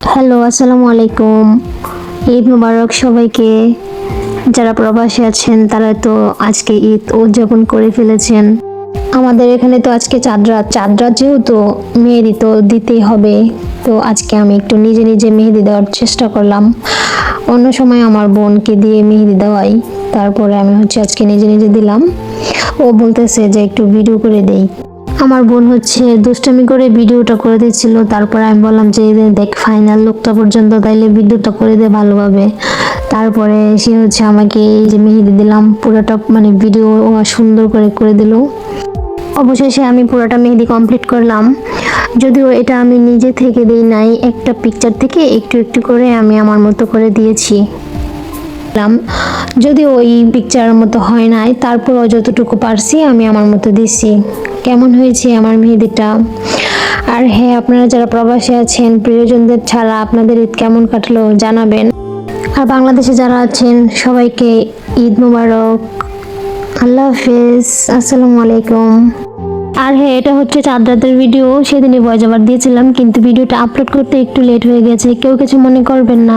Hello, আসসালামু আলাইকুম। ঈদ মুবারক সবাইকে। যারা প্রবাসী আছেন তারা তো আজকে ঈদ উদযাপন করে ফেলেছেন। আমাদের এখানে তো আজকে চাঁদ রাত যেহেতু মেহেদি তো দিতেই হবে। তো আজকে আমি একটু নিজে নিজে মেহেদি দেওয়ার চেষ্টা করলাম। অন্য সময় আমার বোনকে দিয়ে মেহেদি দেওয়াই, তারপরে আমি আজকে নিজে নিজে দিলাম। ও বলতেছে যে একটু ভিডিও করে দেই। আমার বোন দুষ্টামি করে ভিডিওটা করে দিচ্ছিল, তারপরে আমি বললাম যে দেখ ফাইনাল লুকটা পর্যন্ত তাইলে ভিডিওটা করে দে ভালোভাবে। তারপরে সে আমাকে এই যে মেহেদি দিলাম পুরোটা মানে ভিডিও সুন্দর করে করে দিল। অবশেষে আমি পুরোটা মেহেদি কমপ্লিট করলাম। যদিও এটা আমি নিজে থেকে দিই নাই, একটা পিকচার থেকে একটু একটু করে আমি আমার মতো করে দিয়েছি। যদিও ওই পিকচারের মতো হয় নাই, তারপরও যতটুকু পারছি আমি আমার মতো দিছি। কেমন হয়েছে আমার মেহেদিটা? আর হ্যাঁ, আপনারা যারা প্রবাসী আছেন প্রিয়জনদের ছাড়া আপনাদের ঈদ কেমন কাটলো জানাবেন। আর বাংলাদেশে যারা আছেন সবাইকে ঈদ মোবারক। আল্লাহ হাফেজ, আসসালামু আলাইকুম। আর হ্যাঁ, এটা চাঁদ রাতের ভিডিও। সেদিনই ভয়েস ওভার দিয়েছিলাম, কিন্তু ভিডিওটা আপলোড করতে একটু লেট হয়ে গেছে, কেউ কিছু মনে করবেন না।